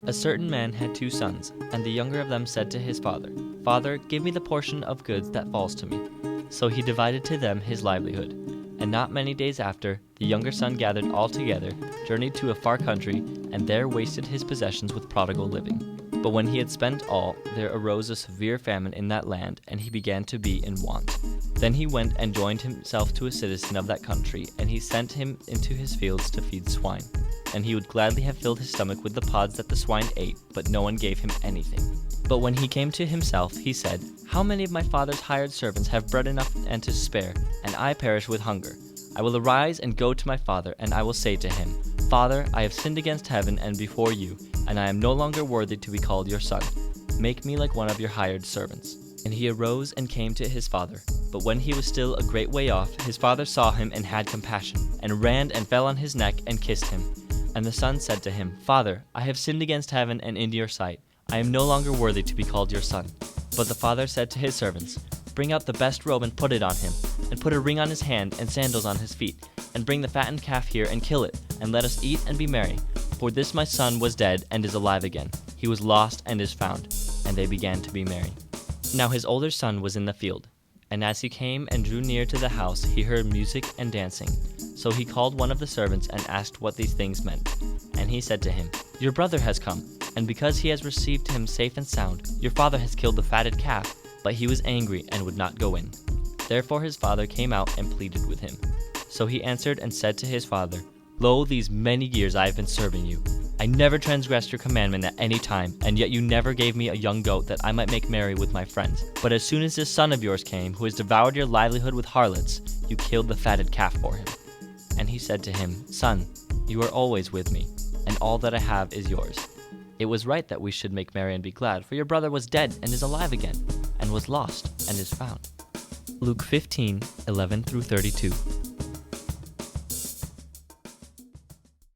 A certain man had 2 sons, and the younger of them said to his father, "Father, give me the portion of goods that falls to me." So he divided to them his livelihood. And not many days after, the younger son gathered all together, journeyed to a far country, and there wasted his possessions with prodigal living. But when he had spent all, there arose a severe famine in that land, and he began to be in want. Then he went and joined himself to a citizen of that country, and he sent him into his fields to feed swine. And he would gladly have filled his stomach with the pods that the swine ate, but no one gave him anything. But when he came to himself, he said, "How many of my father's hired servants have bread enough and to spare, and I perish with hunger? I will arise and go to my father, and I will say to him, 'Father, I have sinned against heaven and before you, and I am no longer worthy to be called your son. Make me like one of your hired servants.' And he arose and came to his father. But when he was still a great way off, his father saw him and had compassion, and ran and fell on his neck and kissed him. And the son said to him, 'Father, I have sinned against heaven and in your sight. I am no longer worthy to be called your son.' But the father said to his servants, 'Bring out the best robe and put it on him, and put a ring on his hand and sandals on his feet, and bring the fattened calf here and kill it, and let us eat and be merry. For this my son was dead and is alive again. He was lost and is found.' And they began to be merry. Now his older son was in the field, and as he came and drew near to the house, he heard music and dancing. So he called one of the servants and asked what these things meant. And he said to him, 'Your brother has come, and because he has received him safe and sound, your father has killed the fatted calf.' But he was angry and would not go in. Therefore his father came out and pleaded with him. So he answered and said to his father, 'Lo, these many years I have been serving you. I never transgressed your commandment at any time, and yet you never gave me a young goat that I might make merry with my friends. But as soon as this son of yours came, who has devoured your livelihood with harlots, you killed the fatted calf for him.' And he said to him, 'Son, you are always with me, and all that I have is yours. It was right that we should make merry and be glad, for your brother was dead and is alive again, and was lost and is found.'" Luke 15:11-32.